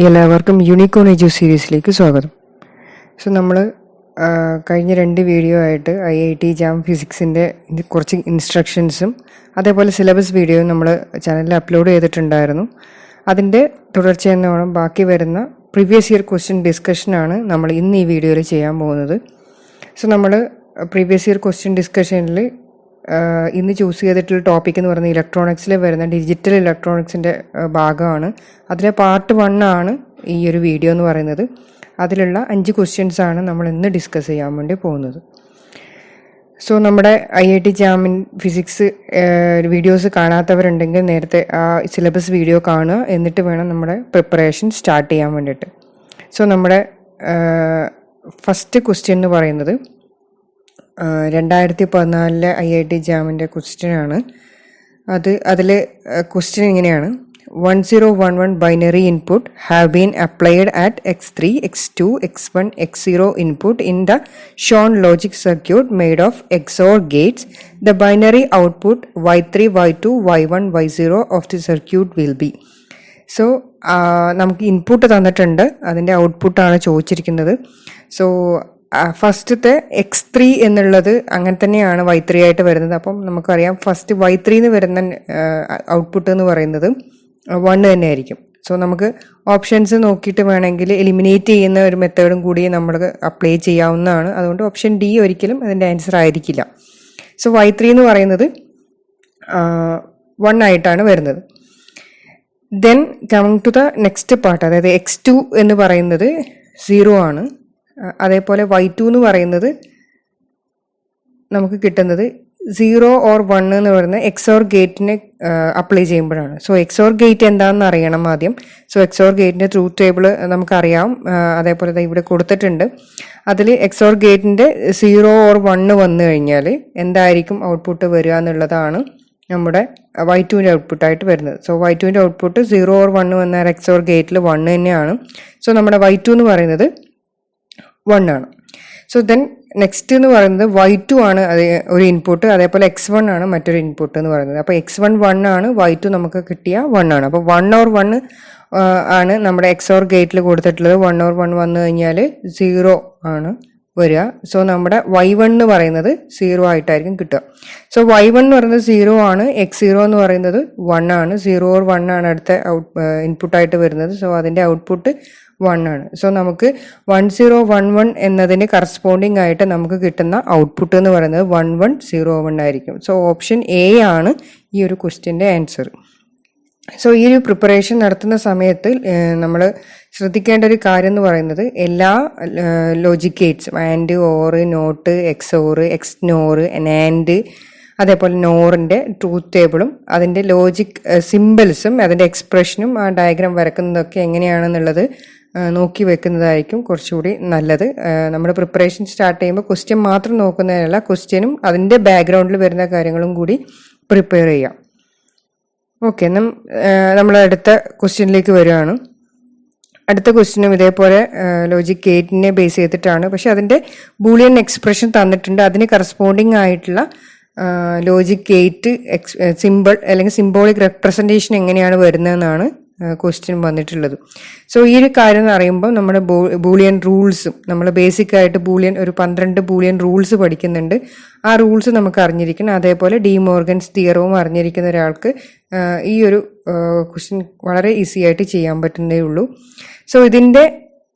എല്ലാവർക്കും യൂണിക്കോൺ എജു സീരീസിലേക്ക് സ്വാഗതം. സോ നമ്മൾ കഴിഞ്ഞ 2 വീഡിയോ ആയിട്ട് IIT ജാം ഫിസിക്സിൻ്റെ കുറച്ച് ഇൻസ്ട്രക്ഷൻസും അതേപോലെ സിലബസ് വീഡിയോയും നമ്മൾ ചാനലിൽ അപ്ലോഡ് ചെയ്തിട്ടുണ്ടായിരുന്നു. അതിൻ്റെ തുടർച്ചയെന്നോണം ബാക്കി വരുന്ന പ്രീവിയസ് ഇയർ ക്വസ്റ്റ്യൻ ഡിസ്കഷനാണ് നമ്മൾ ഇന്ന് ഈ വീഡിയോയിൽ ചെയ്യാൻ പോകുന്നത്. സോ നമ്മൾ പ്രീവിയസ് ഇയർ ക്വസ്റ്റ്യൻ ഡിസ്കഷനിൽ ഇന്ന് ചൂസ് ചെയ്തിട്ടുള്ള ടോപ്പിക് എന്ന് പറയുന്നത് ഇലക്ട്രോണിക്സിൽ വരുന്ന ഡിജിറ്റൽ ഇലക്ട്രോണിക്സിൻ്റെ ഭാഗമാണ്. അതിലെ പാർട്ട് 1 ആണ് ഈ ഒരു വീഡിയോ എന്ന് പറയുന്നത്. അതിലുള്ള 5 ക്വസ്റ്റ്യൻസ് ആണ് നമ്മൾ ഇന്ന് ഡിസ്കസ് ചെയ്യാൻ വേണ്ടി പോകുന്നത്. സോ നമ്മുടെ IIT ജാമിൻ ഫിസിക്സ് വീഡിയോസ് കാണാത്തവരുണ്ടെങ്കിൽ നേരത്തെ ആ സിലബസ് വീഡിയോ കാണുക, എന്നിട്ട് വേണം നമ്മുടെ പ്രിപ്പറേഷൻ സ്റ്റാർട്ട് ചെയ്യാൻ വേണ്ടിയിട്ട്. സോ നമ്മുടെ ഫസ്റ്റ് ക്വസ്റ്റ്യൻ എന്ന് പറയുന്നത് 2014 IIT ജാമിൻ്റെ ക്വസ്റ്റ്യനാണ്. അതിൽ ക്വസ്റ്റ്യൻ ഇങ്ങനെയാണ്: 1011 binary input have been applied at x3, x2, x1, x0 input in the shown logic circuit made of XOR gates. The binary output y3, y2, y1, y0 of the circuit will be. So നമുക്ക് input തന്നിട്ടുണ്ട്, അതിൻ്റെ ഔട്ട്പുട്ടാണ് ചോദിച്ചിരിക്കുന്നത്. So ഫസ്റ്റത്തെ x3 എന്നുള്ളത് അങ്ങനെ തന്നെയാണ് y3 ആയിട്ട് വരുന്നത്. അപ്പം നമുക്കറിയാം ഫസ്റ്റ് y3 എന്ന് വരുന്ന ഔട്ട്പുട്ട് എന്ന് പറയുന്നത് 1 തന്നെ ആയിരിക്കും. സോ നമുക്ക് ഓപ്ഷൻസ് നോക്കിയിട്ട് വേണമെങ്കിൽ എലിമിനേറ്റ് ചെയ്യുന്ന ഒരു മെത്തേഡും കൂടി നമ്മൾ അപ്ലൈ ചെയ്യാവുന്നതാണ്. അതുകൊണ്ട് ഓപ്ഷൻ ഡി ഒരിക്കലും അതിൻ്റെ ആൻസർ ആയിരിക്കില്ല. സോ y3 എന്ന് പറയുന്നത് 1 ആയിട്ടാണ് വരുന്നത്. Then coming to the next part, അതായത് x2 എന്ന് പറയുന്നത് 0 ആണ്. അതേപോലെ y2 എന്ന് പറയുന്നത് നമുക്ക് കിട്ടുന്നത് 0 ഓർ 1 എന്ന് പറയുന്ന XOR ഗേറ്റിനെ അപ്ലൈ ചെയ്യുമ്പോഴാണ്. സോ XOR ഗേറ്റ് എന്താണെന്ന് അറിയണം ആദ്യം. സോ XOR ഗേറ്റിൻ്റെ ട്രൂത്ത് ടേബിൾ നമുക്കറിയാം, അതേപോലെ ഇവിടെ കൊടുത്തിട്ടുണ്ട്. അതിൽ XOR ഗേറ്റിൻ്റെ 0 ഓർ 1 വന്നു കഴിഞ്ഞാൽ എന്തായിരിക്കും ഔട്ട്പുട്ട് വരിക എന്നുള്ളതാണ് നമ്മുടെ y2ൻ്റെ ഔട്ട്പുട്ടായിട്ട് വരുന്നത്. സോ y2ൻ്റെ ഔട്ട്പുട്ട് 0 ഓർ 1 വന്നാൽ XOR ഗേറ്റിൽ 1 തന്നെയാണ്. സോ നമ്മുടെ y2 എന്ന് പറയുന്നത് 1 ആണ്. സോ ദെൻ നെക്സ്റ്റ് എന്ന് പറയുന്നത് y2 ആണ് അത് ഒരു ഇൻപുട്ട്, അതേപോലെ x1 ആണ് മറ്റൊരു ഇൻപുട്ട് എന്ന് പറയുന്നത്. അപ്പോൾ x1 1 ആണ്, y2 നമുക്ക് കിട്ടിയ 1 ആണ്. അപ്പോൾ 1 ഓർ 1 ആണ് നമ്മുടെ XOR ഗേറ്റിൽ കൊടുത്തിട്ടുള്ളത്. 1 ഓർ 1 വന്നു കഴിഞ്ഞാൽ 0 ആണ് വരിക. സോ നമ്മുടെ y1 എന്ന് പറയുന്നത് 0 ആയിട്ടായിരിക്കും കിട്ടുക. സോ y1 എന്ന് പറയുന്നത് 0 ആണ്, x0 എന്ന് പറയുന്നത് 1 ആണ്. 0 ഓർ 1 ആണ് അടുത്ത ഇൻപുട്ടായിട്ട് വരുന്നത്. സോ അതിൻ്റെ ഔട്ട്പുട്ട് 1 ആണ്. സോ നമുക്ക് 1011 എന്നതിന് കറസ്പോണ്ടിങ് ആയിട്ട് നമുക്ക് കിട്ടുന്ന ഔട്ട്പുട്ട് എന്ന് പറയുന്നത് 1101 ആയിരിക്കും. സോ ഓപ്ഷൻ എ ആണ് ഈ ഒരു ക്വസ്റ്റ്യൻ്റെ ആൻസർ. സോ ഈ ഒരു പ്രിപ്പറേഷൻ നടത്തുന്ന സമയത്ത് നമ്മൾ ശ്രദ്ധിക്കേണ്ട ഒരു കാര്യം എന്ന് പറയുന്നത് എല്ലാ ലോജിക് ഗേറ്റ്സും and, or, not, XOR, XNOR, NAND, അതേപോലെ നോറിൻ്റെ ട്രൂത്ത് ടേബിളും അതിൻ്റെ ലോജിക് സിമ്പിൾസും അതിൻ്റെ എക്സ്പ്രഷനും ആ ഡയഗ്രാം വരക്കുന്നതൊക്കെ എങ്ങനെയാണെന്നുള്ളത് നോക്കി വെക്കുന്നതായിരിക്കും കുറച്ചുകൂടി നല്ലത്. നമ്മുടെ പ്രിപ്പറേഷൻ സ്റ്റാർട്ട് ചെയ്യുമ്പോൾ ക്വസ്റ്റ്യൻ മാത്രം നോക്കുന്നതിനല്ല, ക്വസ്റ്റ്യനും അതിൻ്റെ ബാക്ക്ഗ്രൗണ്ടിൽ വരുന്ന കാര്യങ്ങളും കൂടി പ്രിപ്പയർ ചെയ്യാം. ഓക്കെ, നമ്മൾ അടുത്ത ക്വസ്റ്റ്യനിലേക്ക് വരികയാണ്. അടുത്ത ക്വസ്റ്റ്യനും ഇതേപോലെ ലോജിക് ഗേറ്റിനെ ബേസ് ചെയ്തിട്ടാണ്, പക്ഷെ അതിൻ്റെ ബൂളിയൻ എക്സ്പ്രഷൻ തന്നിട്ടുണ്ട്. അതിന് കറസ്പോണ്ടിങ് ആയിട്ടുള്ള ലോജിക് ഗേറ്റ് സിമ്പിൾ അല്ലെങ്കിൽ സിംബോളിക് റെപ്രസെൻറ്റേഷൻ എങ്ങനെയാണ് വരുന്നതെന്നാണ് ക്വസ്റ്റ്യൻ വന്നിട്ടുള്ളത്. സോ ഈ ഒരു കാര്യം എന്ന് പറയുമ്പോൾ നമ്മുടെ ബൂളിയൻ റൂൾസും നമ്മൾ ബേസിക് ആയിട്ട് ഒരു 12 ബൂളിയൻ റൂൾസ് പഠിക്കുന്നുണ്ട്. ആ റൂൾസ് നമുക്ക് അറിഞ്ഞിരിക്കണം. അതേപോലെ ഡി മോർഗൻസ് തിയറവും അറിഞ്ഞിരിക്കുന്ന ഒരാൾക്ക് ഈ ഒരു ക്വസ്റ്റ്യൻ വളരെ ഈസി ആയിട്ട് ചെയ്യാൻ പറ്റുന്നേ ഉള്ളൂ. സോ ഇതിൻ്റെ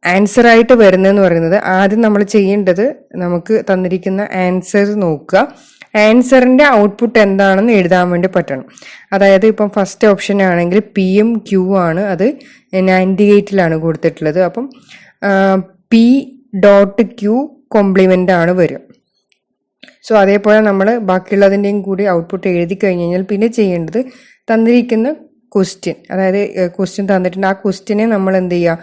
ആൻസറായിട്ട് വരുന്നതെന്ന് പറയുന്നത്, ആദ്യം നമ്മൾ ചെയ്യേണ്ടത് നമുക്ക് തന്നിരിക്കുന്ന ആൻസർ നോക്കുക. ആൻസറിൻ്റെ ഔട്ട്പുട്ട് എന്താണെന്ന് എഴുതാൻ വേണ്ടി പറ്റണം. അതായത് ഇപ്പം ഫസ്റ്റ് ഓപ്ഷൻ ആണെങ്കിൽ PM Q ആണ്, അത് 98ലാണ് കൊടുത്തിട്ടുള്ളത്. അപ്പം P.Q കോംപ്ലിമെൻ്റ് ആണ് വരിക. സോ അതേപോലെ നമ്മൾ ബാക്കിയുള്ളതിൻ്റെയും കൂടി ഔട്ട്പുട്ട് എഴുതി കഴിഞ്ഞ് കഴിഞ്ഞാൽ പിന്നെ ചെയ്യേണ്ടത് തന്നിരിക്കുന്ന ക്വസ്റ്റ്യൻ, അതായത് ക്വസ്റ്റ്യൻ തന്നിട്ടുണ്ട്, ആ ക്വസ്റ്റ്യനെ നമ്മൾ എന്ത് ചെയ്യുക,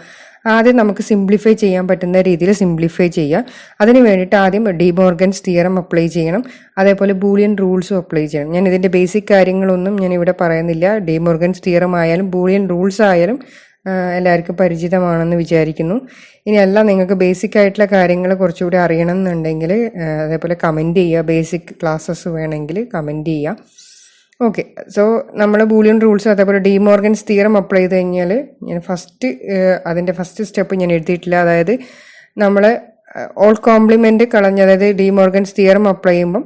ആദ്യം നമുക്ക് സിംപ്ലിഫൈ ചെയ്യാൻ പറ്റുന്ന രീതിയിൽ സിംപ്ലിഫൈ ചെയ്യുക. അതിന് വേണ്ടിയിട്ട് ആദ്യം ഡി മോർഗൻസ് തിയറം അപ്ലൈ ചെയ്യണം, അതേപോലെ ബൂളിയൻ റൂൾസും അപ്ലൈ ചെയ്യണം. ഞാൻ ഇതിൻ്റെ ബേസിക് കാര്യങ്ങളൊന്നും ഞാൻ ഇവിടെ പറയുന്നില്ല. ഡി മോർഗൻസ് തിയറം ആയാലും ബൂളിയൻ റൂൾസ് ആയാലും എല്ലാവർക്കും പരിചിതമാണെന്ന് വിചാരിക്കുന്നു. ഇനി അല്ല നിങ്ങൾക്ക് ബേസിക് ആയിട്ടുള്ള കാര്യങ്ങൾ കുറച്ചുകൂടി അറിയണം എന്നുണ്ടെങ്കിൽ അതേപോലെ കമൻറ്റ് ചെയ്യുക. ബേസിക് ക്ലാസ്സസ് വേണമെങ്കിൽ കമൻറ്റ് ചെയ്യുക. ഓക്കെ, സോ നമ്മൾ ബൂളിയൻ റൂൾസ് അതേപോലെ ഡിമോർഗൻസ് തിയറം അപ്ലൈ ചെയ്ത് കഴിഞ്ഞാൽ ഞാൻ അതിൻ്റെ ഫസ്റ്റ് സ്റ്റെപ്പ് ഞാൻ എഴുതിയിട്ടില്ല. അതായത് നമ്മൾ ഓൾ കോംപ്ലിമെൻറ്റ് കളഞ്ഞ്, അതായത് ഡിമോർഗൻസ് തിയറം അപ്ലൈ ചെയ്യുമ്പം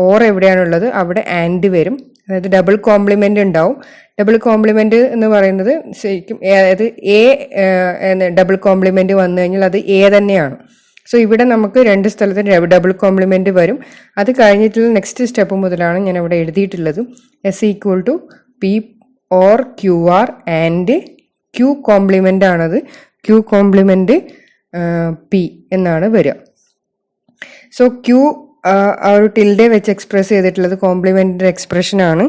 ഓർ എവിടെയാണുള്ളത് അവിടെ ആൻഡ് വരും. അതായത് ഡബിൾ കോംപ്ലിമെൻ്റ് ഉണ്ടാവും. ഡബിൾ കോംപ്ലിമെൻ്റ് എന്ന് പറയുന്നത് ശരിക്കും അതായത് ഡബിൾ കോംപ്ലിമെൻ്റ് വന്നു കഴിഞ്ഞാൽ അത് എ തന്നെയാണ്. സോ ഇവിടെ നമുക്ക് രണ്ട് സ്ഥലത്ത് ഡബിൾ കോംപ്ലിമെൻ്റ് വരും. അത് കഴിഞ്ഞിട്ടുള്ള നെക്സ്റ്റ് സ്റ്റെപ്പ് മുതലാണ് ഞാൻ ഇവിടെ എഴുതിയിട്ടുള്ളത്. S equal to P or Q R and Q complement ആണത്. ക്യു കോംപ്ലിമെൻ്റ് പി എന്നാണ് വരിക. സോ ക്യു ആ ഒരു ടിൽഡെ വെച്ച് എക്സ്പ്രസ് ചെയ്തിട്ടുള്ളത് കോംപ്ലിമെൻ്ററി എക്സ്പ്രഷൻ ആണ്.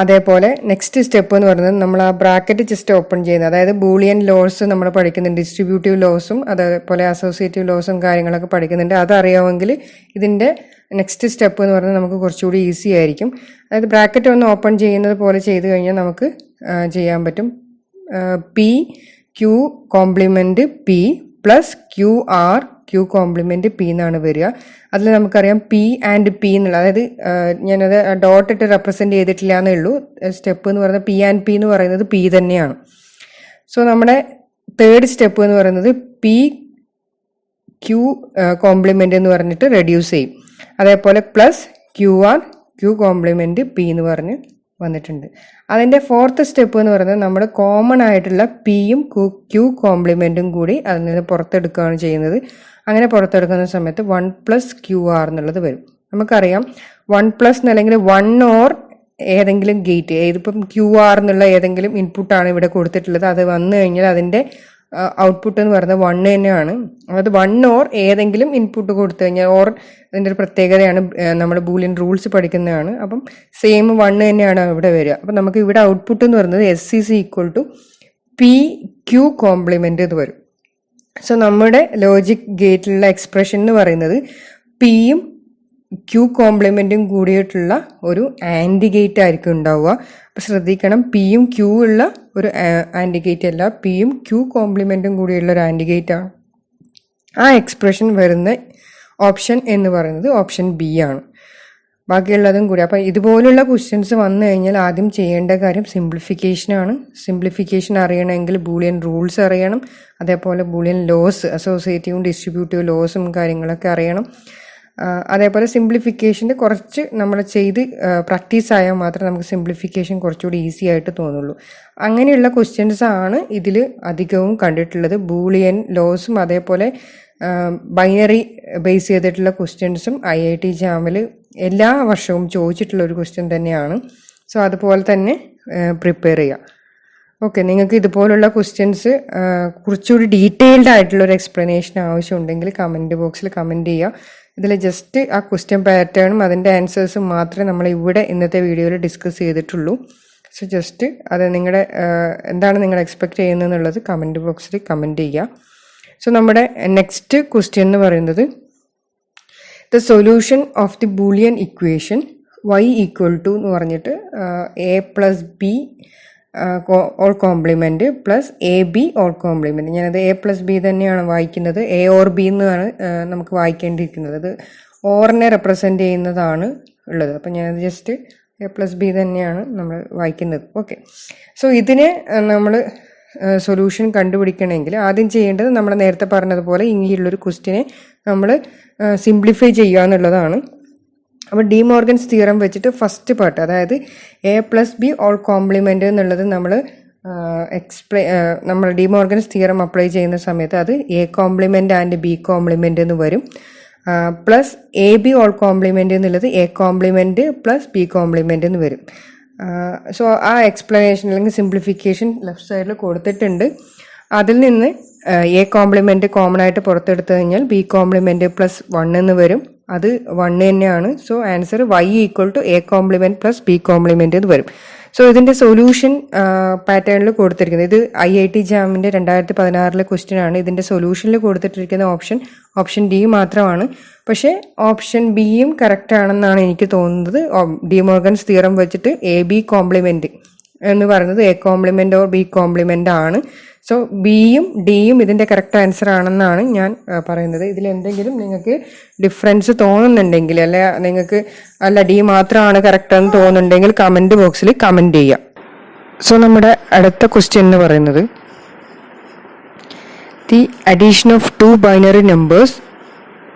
അതേപോലെ നെക്സ്റ്റ് സ്റ്റെപ്പ് എന്ന് പറയുന്നത് നമ്മൾ ആ ബ്രാക്കറ്റ് ജസ്റ്റ് ഓപ്പൺ ചെയ്യുന്നത്, അതായത് ബൂളിയൻ ലോസ് നമ്മൾ പഠിക്കുന്നുണ്ട്, ഡിസ്ട്രിബ്യൂട്ടീവ് ലോസും അതേപോലെ അസോസിയേറ്റീവ് ലോസും കാര്യങ്ങളൊക്കെ പഠിക്കുന്നുണ്ട്. അതറിയാമെങ്കിൽ ഇതിൻ്റെ നെക്സ്റ്റ് സ്റ്റെപ്പ് എന്ന് പറയുന്നത് നമുക്ക് കുറച്ചുകൂടി ഈസി ആയിരിക്കും. അതായത് ബ്രാക്കറ്റ് ഒന്ന് ഓപ്പൺ ചെയ്യുന്നത് പോലെ ചെയ്ത് കഴിഞ്ഞാൽ നമുക്ക് ചെയ്യാൻ പറ്റും. P Q complement P plus Q R Q complement P എന്നാണ് വരിക. അതിൽ നമുക്കറിയാം പി ആൻഡ് പി എന്നുള്ള, അതായത് ഞാനത് ഡോട്ട് ഇട്ട് റെപ്രസെൻറ്റ് ചെയ്തിട്ടില്ല എന്നേ ഉള്ളൂ. സ്റ്റെപ്പ് എന്ന് പറയുന്നത് പി ആൻഡ് പി എന്ന് പറയുന്നത് പി തന്നെയാണ്. സോ നമ്മുടെ തേർഡ് സ്റ്റെപ്പ് എന്ന് പറയുന്നത് പി ക്യു കോംപ്ലിമെൻ്റ് എന്ന് പറഞ്ഞിട്ട് റെഡ്യൂസ് ചെയ്യും. അതേപോലെ plus Q R Q complement P എന്ന് പറഞ്ഞ് വന്നിട്ടുണ്ട്. അതിൻ്റെ ഫോർത്ത് സ്റ്റെപ്പ് എന്ന് പറയുന്നത് നമ്മൾ കോമൺ ആയിട്ടുള്ള പിയും ക്യു കോംപ്ലിമെൻറ്റും കൂടി അതിൽ നിന്ന് പുറത്തെടുക്കുകയാണ് ചെയ്യുന്നത്. അങ്ങനെ പുറത്തെടുക്കുന്ന സമയത്ത് 1 പ്ലസ് ക്യു ആർ എന്നുള്ളത് വരും. നമുക്കറിയാം 1 പ്ലസ് എന്നല്ലെങ്കിൽ 1 ഓർ ഏതെങ്കിലും ഗേറ്റ്, ഇതിപ്പം ക്യു ആർ എന്നുള്ള ഏതെങ്കിലും ഇൻപുട്ടാണ് ഇവിടെ കൊടുത്തിട്ടുള്ളത്. അത് വന്നു കഴിഞ്ഞാൽ അതിൻ്റെ ഔട്ട്പുട്ട് എന്ന് പറയുന്നത് 1 തന്നെയാണ്. അതായത് 1 ഓർ ഏതെങ്കിലും ഇൻപുട്ട് കൊടുത്തു കഴിഞ്ഞാൽ, ഓർ അതിൻ്റെ ഒരു പ്രത്യേകതയാണ്, നമ്മൾ ബൂലിയൻ റൂൾസ് പഠിക്കുന്നതാണ്. അപ്പം സെയിം 1 തന്നെയാണ് ഇവിടെ വരിക. അപ്പം നമുക്ക് ഇവിടെ ഔട്ട്പുട്ട് എന്ന് പറയുന്നത് S is equal to P Q complement എന്ന് വരും. സോ നമ്മുടെ ലോജിക് ഗേറ്റിലുള്ള എക്സ്പ്രഷൻ എന്ന് പറയുന്നത് പിയും ക്യു കോംപ്ലിമെൻറ്റും കൂടിയിട്ടുള്ള ഒരു ആൻഡ് ഗേറ്റ് ആയിരിക്കും ഉണ്ടാവുക. അപ്പം ശ്രദ്ധിക്കണം, പിയും ക്യൂ ഉള്ള ഒരു ആൻഡ് ഗേറ്റ് അല്ല, പിയും ക്യൂ കോംപ്ലിമെൻറ്റും കൂടിയുള്ള ഒരു ആൻഡ് ഗേറ്റ് ആണ്. ആ എക്സ്പ്രഷൻ വരുന്ന ഓപ്ഷൻ എന്ന് പറയുന്നത് ഓപ്ഷൻ ബി ആണ്. ബാക്കിയുള്ളതും കൂടി. അപ്പം ഇതുപോലുള്ള ക്വസ്റ്റ്യൻസ് വന്നു കഴിഞ്ഞാൽ ആദ്യം ചെയ്യേണ്ട കാര്യം സിംപ്ലിഫിക്കേഷനാണ്. സിംപ്ലിഫിക്കേഷൻ അറിയണമെങ്കിൽ ബൂളിയൻ റൂൾസ് അറിയണം. അതേപോലെ ബൂളിയൻ ലോസ്, അസോസിയേറ്റീവും ഡിസ്ട്രിബ്യൂട്ടീവ് ലോസും കാര്യങ്ങളൊക്കെ അറിയണം. അതേപോലെ സിംപ്ലിഫിക്കേഷൻ്റെ കുറച്ച് നമ്മൾ ചെയ്ത് പ്രാക്ടീസ് ആയാൽ മാത്രമേ നമുക്ക് സിംപ്ലിഫിക്കേഷൻ കുറച്ചുകൂടി ഈസി ആയിട്ട് തോന്നുള്ളൂ. അങ്ങനെയുള്ള ക്വസ്റ്റ്യൻസ് ആണ് ഇതിൽ അധികവും കണ്ടിട്ടുള്ളത്. ബൂളിയൻ ലോസും അതേപോലെ ബൈനറി ബേസ് ചെയ്തിട്ടുള്ള ക്വസ്റ്റ്യൻസും IIT JAM-ൽ എല്ലാ വർഷവും ചോദിച്ചിട്ടുള്ള ഒരു ക്വസ്റ്റ്യൻ തന്നെയാണ്. സോ അതുപോലെ തന്നെ പ്രിപ്പയർ ചെയ്യുക. ഓക്കെ, നിങ്ങൾക്ക് ഇതുപോലുള്ള ക്വസ്റ്റ്യൻസ് കുറച്ചുകൂടി ഡീറ്റെയിൽഡ് ആയിട്ടുള്ളൊരു എക്സ്പ്ലനേഷൻ ആവശ്യമുണ്ടെങ്കിൽ കമൻറ്റ് ബോക്സിൽ കമൻറ്റ് ചെയ്യുക. ഇതിൽ ജസ്റ്റ് ആ ക്വസ്റ്റ്യൻ പാറ്റേണും അതിൻ്റെ ആൻസേഴ്സും മാത്രമേ നമ്മൾ ഇവിടെ ഇന്നത്തെ വീഡിയോയിൽ ഡിസ്കസ് ചെയ്തിട്ടുള്ളൂ. സോ ജസ്റ്റ് അത് നിങ്ങളുടെ എന്താണ് നിങ്ങൾ എക്സ്പെക്റ്റ് ചെയ്യുന്നതെന്നുള്ളത് കമൻറ്റ് ബോക്സിൽ കമൻറ്റ് ചെയ്യുക. സോ നമ്മുടെ നെക്സ്റ്റ് ക്വസ്റ്റ്യൻ എന്ന് പറയുന്നത് the solution of the Boolean equation y equal to എന്ന് പറഞ്ഞിട്ട് a plus B whole complement plus A B whole complement. ഞാനത് എ പ്ലസ് ബി തന്നെയാണ് വായിക്കുന്നത്. എ ഓർ ബി എന്നാണ് നമുക്ക് വായിക്കേണ്ടിയിരിക്കുന്നത്. അത് ഓറിനെ റെപ്രസെൻ്റ് ചെയ്യുന്നതാണ് ഉള്ളത്. അപ്പം ഞാനത് ജസ്റ്റ് എ പ്ലസ് ബി തന്നെയാണ് നമ്മൾ വായിക്കുന്നത്. ഓക്കെ, സോ ഇതിനെ നമ്മൾ സൊല്യൂഷൻ കണ്ടുപിടിക്കണമെങ്കിൽ ആദ്യം ചെയ്യേണ്ടത് നമ്മൾ നേരത്തെ പറഞ്ഞതുപോലെ ഇങ്ങനെയുള്ളൊരു ക്വസ്റ്റിനെ നമ്മൾ സിംപ്ലിഫൈ ചെയ്യുക എന്നുള്ളതാണ്. അപ്പോൾ ഡിമോർഗൻസ് തിയറം വെച്ചിട്ട് ഫസ്റ്റ് പാർട്ട്, അതായത് A plus B whole complement എന്നുള്ളത് നമ്മൾ ഡിമോർഗൻസ് തിയറം അപ്ലൈ ചെയ്യുന്ന സമയത്ത് അത് A complement and B complement എന്ന് വരും. Plus A B whole complement എന്നുള്ളത് A complement plus B complement എന്ന് വരും. സോ ആ എക്സ്പ്ലനേഷൻ അല്ലെങ്കിൽ സിംപ്ലിഫിക്കേഷൻ ലെഫ്റ്റ് സൈഡിൽ കൊടുത്തിട്ടുണ്ട്. അതിൽ നിന്ന് എ കോംപ്ലിമെൻ്റ് കോമൺ ആയിട്ട് പുറത്തെടുത്തു കഴിഞ്ഞാൽ ബി കോംപ്ലിമെൻ്റ് പ്ലസ് 1 എന്ന് വരും. അത് 1 തന്നെയാണ്. So answer y equal to A complement plus B complement എന്ന് വരും. സോ ഇതിൻ്റെ സൊല്യൂഷൻ പാറ്റേണിൽ കൊടുത്തിരിക്കുന്നത്, ഇത് IIT JAM-ൻ്റെ 2016 ക്വസ്റ്റ്യൻ ആണ്. ഇതിൻ്റെ സൊല്യൂഷനിൽ കൊടുത്തിട്ടിരിക്കുന്ന ഓപ്ഷൻ ഡി മാത്രമാണ്. പക്ഷേ ഓപ്ഷൻ ബിയും കറക്റ്റ് ആണെന്നാണ് എനിക്ക് തോന്നുന്നത്. ഡിമോർഗൻസ് തിയറം വെച്ചിട്ട് എ ബി കോംപ്ലിമെൻറ്റ് എന്ന് പറയുന്നത് A complement or B complement ആണ്. സോ ബിയും ഡിയും ഇതിന്റെ കറക്റ്റ് ആൻസർ ആണെന്നാണ് ഞാൻ പറയുന്നത്. ഇതിൽ എന്തെങ്കിലും നിങ്ങൾക്ക് ഡിഫറൻസ് തോന്നുന്നുണ്ടെങ്കിൽ, അല്ലെ നിങ്ങൾക്ക് അല്ല ഡി മാത്രമാണ് കറക്റ്റ് എന്ന് തോന്നുന്നുണ്ടെങ്കിൽ കമന്റ് ബോക്സിൽ കമന്റ് ചെയ്യാം. സോ നമ്മുടെ അടുത്ത ക്വസ്റ്റ്യൻ എന്ന് പറയുന്നത് the addition of two binary numbers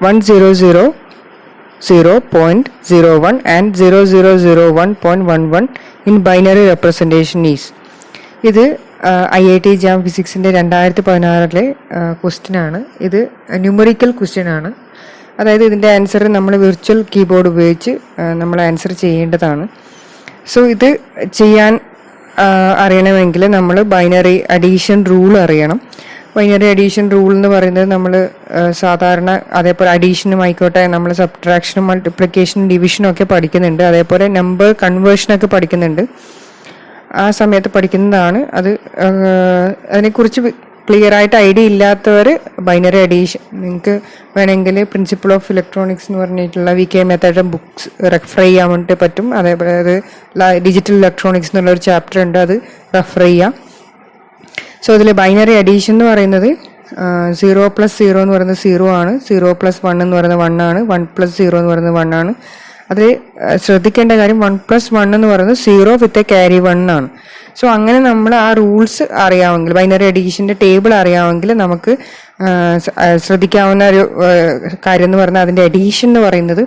100.01 and 0001.11 in binary representation is. ഇത് IIT JAM ഫിസിക്സിൻ്റെ 2016 ക്വസ്റ്റ്യൻ ആണ്. ഇത് ന്യൂമറിക്കൽ ക്വസ്റ്റ്യൻ ആണ്. അതായത് ഇതിൻ്റെ ആൻസർ നമ്മൾ വിർച്വൽ കീബോർഡ് ഉപയോഗിച്ച് നമ്മൾ ആൻസർ ചെയ്യേണ്ടതാണ്. സോ ഇത് ചെയ്യാൻ അറിയണമെങ്കിൽ നമ്മൾ ബൈനറി അഡീഷൻ റൂൾ അറിയണം. ബൈനറി അഡീഷൻ റൂൾ എന്ന് പറയുന്നത് നമ്മൾ സാധാരണ അതേപോലെ അഡീഷനും ആയിക്കോട്ടെ, നമ്മൾ സബ്ട്രാക്ഷനും മൾട്ടിപ്ലിക്കേഷനും ഡിവിഷനും ഒക്കെ പഠിക്കുന്നുണ്ട്. അതേപോലെ നമ്പർ കൺവേർഷനൊക്കെ പഠിക്കുന്നുണ്ട്. ആ സമയത്ത് പഠിക്കുന്നതാണ്. അതിനെക്കുറിച്ച് ക്ലിയർ ആയിട്ട് ഐഡിയ ഇല്ലാത്തവർ ബൈനറി അഡീഷൻ നിങ്ങൾക്ക് വേണമെങ്കിൽ പ്രിൻസിപ്പിൾ ഓഫ് ഇലക്ട്രോണിക്സ് എന്ന് പറഞ്ഞിട്ടുള്ള VK മെത്തേഡ് ബുക്സ് റെഫർ ചെയ്യാൻ വേണ്ടിയിട്ട് പറ്റും. അതേപോലെ അത് ഡിജിറ്റൽ ഇലക്ട്രോണിക്സ് എന്നുള്ളൊരു ചാപ്റ്റർ ഉണ്ട്, അത് റെഫർ ചെയ്യാം. സോ ഇതിൽ ബൈനറി അഡീഷൻ എന്ന് പറയുന്നത് 0+0 എന്ന് പറയുന്നത് 0 ആണ്, 0+1 എന്ന് പറയുന്നത് 1 ആണ്, 1+0 എന്ന് പറയുന്നത് 1 ആണ്. അത് ശ്രദ്ധിക്കേണ്ട കാര്യം 1+1 എന്ന് പറയുന്നത് 0 വിത്ത് എ ക്യാരി 1 ആണ്. സോ അങ്ങനെ നമ്മൾ ആ റൂൾസ് അറിയാമെങ്കിൽ, ബൈനറി അഡീഷൻ്റെ ടേബിൾ അറിയാമെങ്കിൽ നമുക്ക് ശ്രദ്ധിക്കാവുന്ന ഒരു കാര്യം എന്ന് പറഞ്ഞാൽ അതിൻ്റെ അഡീഷൻ എന്ന് പറയുന്നത്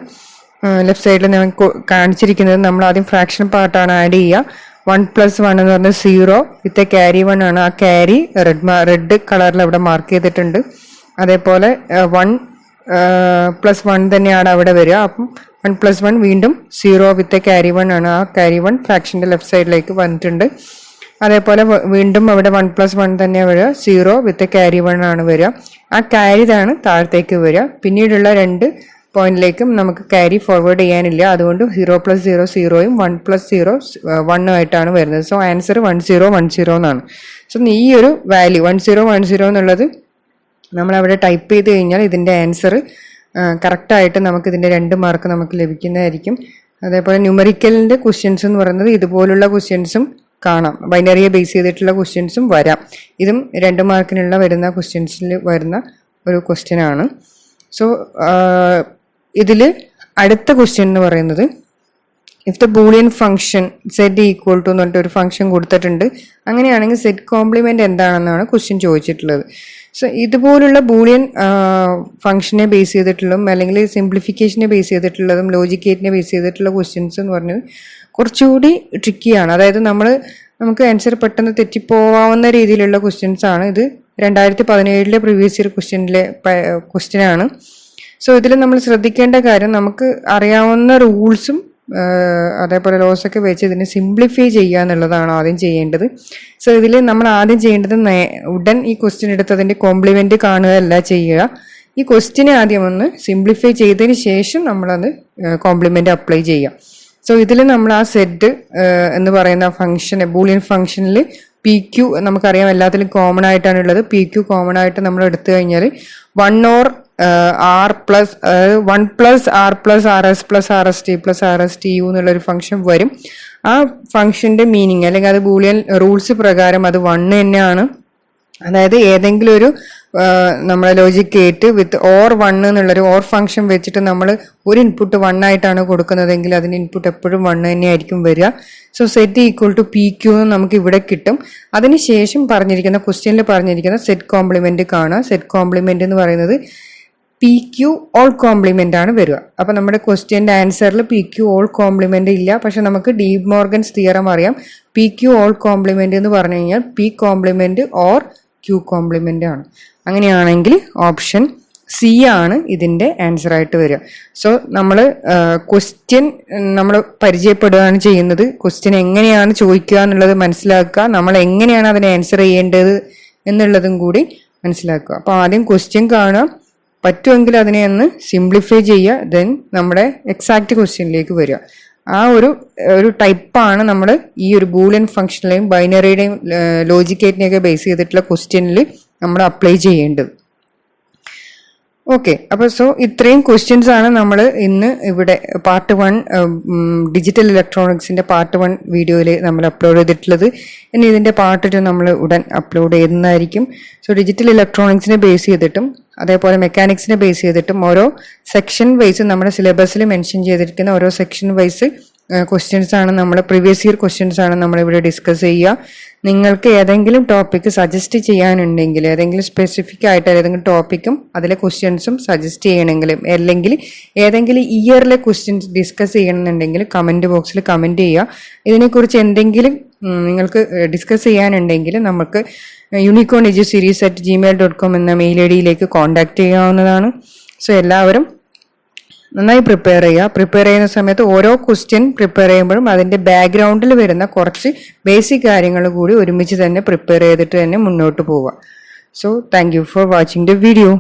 ലെഫ്റ്റ് സൈഡിൽ ഞാൻ കാണിച്ചിരിക്കുന്നത് നമ്മൾ ആദ്യം ഫ്രാക്ഷൻ പാർട്ടാണ് ആഡ് ചെയ്യുക. 1+1 എന്ന് പറഞ്ഞാൽ 0 വിത്ത് എ ക്യാരി 1 ആണ്. ആ ക്യാരി റെഡ് കളറിൽ അവിടെ മാർക്ക് ചെയ്തിട്ടുണ്ട്. അതേപോലെ 1+1 തന്നെയാണ് അവിടെ വരിക. അപ്പം 1+1 വീണ്ടും 0 വിത്ത് എ ക്യാരി 1 ആണ്. ആ ക്യാരി 1 ഫ്രാക്ഷൻ്റെ ലെഫ്റ്റ് സൈഡിലേക്ക് വന്നിട്ടുണ്ട്. അതേപോലെ വീണ്ടും അവിടെ 1+1 തന്നെ വരിക, 0 വിത്ത് എ ക്യാരി 1 ആണ് വരിക. ആ ക്യാരി ഇതാണ് താഴത്തേക്ക് വരിക. പിന്നീടുള്ള 2 പോയിന്റിലേക്കും നമുക്ക് ക്യാരി ഫോർവേഡ് ചെയ്യാനില്ല. അതുകൊണ്ട് 0+0 0യും 1+0 1 ആയിട്ടാണ് വരുന്നത്. സോ ആൻസർ 1010 എന്നാണ്. സോ ഈ ഒരു വാല്യൂ 1010 എന്നുള്ളത് നമ്മളവിടെ ടൈപ്പ് ചെയ്ത് കഴിഞ്ഞാൽ ഇതിൻ്റെ ആൻസർ കറക്റ്റായിട്ട് നമുക്ക് ഇതിൻ്റെ 2 മാർക്ക് നമുക്ക് ലഭിക്കുന്നതായിരിക്കും. അതേപോലെ ന്യൂമറിക്കലിൻ്റെ ക്വസ്റ്റ്യൻസ് എന്ന് പറയുന്നത് ഇതുപോലുള്ള ക്വസ്റ്റ്യൻസും കാണാം. ബൈനറിയെ ബേസ് ചെയ്തിട്ടുള്ള ക്വസ്റ്റ്യൻസും വരാം. ഇതും 2 മാർക്കിനുള്ള വരുന്ന ക്വസ്റ്റ്യൻസിൽ വരുന്ന ഒരു ക്വസ്റ്റ്യൻ ആണ്. സോ ഇതിൽ അടുത്ത ക്വസ്റ്റ്യൻ എന്ന് പറയുന്നത് if the Boolean function set equal to എന്ന് പറഞ്ഞിട്ട് ഒരു ഫംഗ്ഷൻ കൊടുത്തിട്ടുണ്ട്. അങ്ങനെയാണെങ്കിൽ സെറ്റ് കോംപ്ലിമെന്റ് എന്താണെന്നാണ് ക്വസ്റ്റ്യൻ ചോദിച്ചിട്ടുള്ളത്. സോ ഇതുപോലുള്ള ബൂളിയൻ ഫംഗ്ഷനെ ബേസ് ചെയ്തിട്ടുള്ളതും അല്ലെങ്കിൽ സിംപ്ലിഫിക്കേഷനെ ബേസ് ചെയ്തിട്ടുള്ളതും ലോജിക് ഗേറ്റിനെ ബേസ് ചെയ്തിട്ടുള്ള ക്വസ്റ്റ്യൻസ് എന്ന് പറഞ്ഞാൽ കുറച്ചുകൂടി ട്രിക്കിയാണ്. അതായത് നമുക്ക് ആൻസർ പെട്ടെന്ന് തെറ്റിപ്പോവാവുന്ന രീതിയിലുള്ള ക്വസ്റ്റ്യൻസ് ആണ്. ഇത് 2017 പ്രീവിയസ് ഇയർ ക്വസ്റ്റ്യൻ ആണ്. സോ ഇതിൽ നമ്മൾ ശ്രദ്ധിക്കേണ്ട കാര്യം നമുക്ക് അറിയാവുന്ന റൂൾസും അതേപോലെ ലോസൊക്കെ വെച്ച് ഇതിനെ സിംപ്ലിഫൈ ചെയ്യുക എന്നുള്ളതാണ് ആദ്യം ചെയ്യേണ്ടത്. സോ ഇതിൽ നമ്മൾ ആദ്യം ചെയ്യേണ്ടത് ഉടൻ ഈ ക്വസ്റ്റ്യൻ എടുത്തതിൻ്റെ കോംപ്ലിമെന്റ് കാണുകയല്ല ചെയ്യുക. ഈ ക്വസ്റ്റ്യനെ ആദ്യം ഒന്ന് സിംപ്ലിഫൈ ചെയ്തതിന് ശേഷം നമ്മളത് കോംപ്ലിമെന്റ് അപ്ലൈ ചെയ്യാം. സോ ഇതിൽ നമ്മൾ ആ സെറ്റ് എന്ന് പറയുന്ന ഫംഗ്ഷൻ ബൂളിയൻ ഫംഗ്ഷനിൽ PQ നമുക്കറിയാം എല്ലാത്തിലും കോമൺ ആയിട്ടാണ് ഉള്ളത്. PQ കോമൺ ആയിട്ട് നമ്മൾ എടുത്തു കഴിഞ്ഞാൽ 1 or R പ്ലസ് 1+R+RS+RST+RSTU എന്നുള്ളൊരു ഫംഗ്ഷൻ വരും. ആ ഫംഗ്ഷന്റെ മീനിങ് അല്ലെങ്കിൽ അത് ബൂളിയൻ റൂൾസ് പ്രകാരം അത് 1 തന്നെയാണ്. അതായത് ഏതെങ്കിലും ഒരു നമ്മളെ ലോജിക് ഗേറ്റ് വിത്ത് ഓർ 1 എന്നുള്ളൊരു ഓർ ഫംഗ്ഷൻ വെച്ചിട്ട് നമ്മൾ ഒരു ഇൻപുട്ട് 1 ആയിട്ടാണ് കൊടുക്കുന്നതെങ്കിൽ അതിന് ഇൻപുട്ട് എപ്പോഴും 1 തന്നെയായിരിക്കും വരിക. So set equal to PQ എന്ന് നമുക്ക് ഇവിടെ കിട്ടും. അതിനുശേഷം പറഞ്ഞിരിക്കുന്ന ക്വസ്റ്റ്യനിൽ പറഞ്ഞിരിക്കുന്ന സെറ്റ് കോംപ്ലിമെന്റ് കാണുക. സെറ്റ് കോംപ്ലിമെന്റ് എന്ന് പറയുന്നത് PQ ഓൾ കോംപ്ലിമെന്റ് ആണ് വരിക. അപ്പൊ നമ്മുടെ ക്വസ്റ്റ്യന്റെ ആൻസറിൽ PQ ഓൾ കോംപ്ലിമെന്റ് ഇല്ല. പക്ഷെ നമുക്ക് ഡി മോർഗൻസ് തിയറം അറിയാം. PQ ഓൾ കോംപ്ലിമെന്റ് എന്ന് പറഞ്ഞു കഴിഞ്ഞാൽ P complement or Q complement ആണ്. അങ്ങനെയാണെങ്കിൽ ഓപ്ഷൻ C ആണ് ഇതിന്റെ ആൻസർ ആയിട്ട് വരിക. സോ നമ്മൾ ക്വസ്റ്റ്യൻ നമ്മൾ പരിചയപ്പെടുകയാണ് ചെയ്യുന്നത്. ക്വസ്റ്റ്യൻ എങ്ങനെയാണ് ചോദിക്കുക എന്നുള്ളത് മനസ്സിലാക്കുക, നമ്മൾ എങ്ങനെയാണ് അതിനെ ആൻസർ ചെയ്യേണ്ടത് എന്നുള്ളതും കൂടി മനസ്സിലാക്കുക. അപ്പോൾ ആദ്യം ക്വസ്റ്റ്യൻ കാണുക, പറ്റുമെങ്കിൽ അതിനെ ഒന്ന് സിംപ്ലിഫൈ ചെയ്യുക, ദെൻ നമ്മുടെ എക്സാക്ട് ക്വസ്റ്റ്യനിലേക്ക് വരിക. ആ ഒരു ടൈപ്പാണ് നമ്മൾ ഈ ഒരു ബൂളിയൻ ഫംഗ്ഷനിലെയും ബൈനറിയുടെയും ലോജിക് ഗേറ്റിനെയൊക്കെ ബേസ് ചെയ്തിട്ടുള്ള ക്വസ്റ്റ്യനിൽ നമ്മൾ അപ്ലൈ ചെയ്യേണ്ടത്. ഓക്കെ, അപ്പോൾ സോ ഇത്രയും ക്വസ്റ്റ്യൻസ് ആണ് നമ്മൾ ഇന്ന് ഇവിടെ പാർട്ട് 1 ഡിജിറ്റൽ ഇലക്ട്രോണിക്സിന്റെ പാർട്ട് 1 വീഡിയോയിൽ നമ്മൾ അപ്ലോഡ് ചെയ്തിട്ടുള്ളത്. ഇനി ഇതിന്റെ പാർട്ട് 2 നമ്മൾ ഉടൻ അപ്ലോഡ് ചെയ്യുന്നതായിരിക്കും. സോ ഡിജിറ്റൽ ഇലക്ട്രോണിക്സിനെ ബേസ് ചെയ്തിട്ടും അതേപോലെ മെക്കാനിക്സിനെ ബേസ് ചെയ്തിട്ടും ഓരോ സെക്ഷൻ വൈസ് നമ്മുടെ സിലബസിൽ മെൻഷൻ ചെയ്തിരിക്കുന്ന ഓരോ സെക്ഷൻ വൈസ് ക്വസ്റ്റ്യൻസ് ആണ് നമ്മൾ പ്രീവിയസ് ഇയർ ക്വസ്റ്റ്യൻസ് ആണ് നമ്മൾ ഇവിടെ ഡിസ്കസ് ചെയ്യുക. നിങ്ങൾക്ക് ഏതെങ്കിലും ടോപ്പിക്ക് സജസ്റ്റ് ചെയ്യാനുണ്ടെങ്കിൽ ഏതെങ്കിലും സ്പെസിഫിക് ആയിട്ട് ഏതെങ്കിലും ടോപ്പിക്കും അതിലെ ക്വസ്റ്റ്യൻസും സജസ്റ്റ് ചെയ്യണമെങ്കിലും അല്ലെങ്കിൽ ഏതെങ്കിലും ഇയറിലെ ക്വസ്റ്റ്യൻസ് ഡിസ്കസ് ചെയ്യണമെന്നുണ്ടെങ്കിൽ കമൻറ്റ് ബോക്സിൽ കമൻറ്റ് ചെയ്യുക. ഇതിനെക്കുറിച്ച് എന്തെങ്കിലും നിങ്ങൾക്ക് ഡിസ്കസ് ചെയ്യാനുണ്ടെങ്കിൽ നമുക്ക് unicorneduseries@gmail.com എന്ന മെയിൽ ഐ ഡിയിലേക്ക് കോൺടാക്ട് ചെയ്യാവുന്നതാണ്. സോ എല്ലാവരും നന്നായി പ്രിപ്പയർ ചെയ്യുന്ന സമയത്ത് ഓരോ ക്വസ്റ്റ്യൻ പ്രിപ്പയർ ചെയ്യുമ്പോഴും അതിൻ്റെ ബാക്ക്ഗ്രൗണ്ടിൽ വരുന്ന കുറച്ച് ബേസിക് കാര്യങ്ങൾ കൂടി ഒരുമിച്ച് തന്നെ പ്രിപ്പയർ ചെയ്തിട്ട് തന്നെ മുന്നോട്ട് പോവുക. So thank you for watching the video.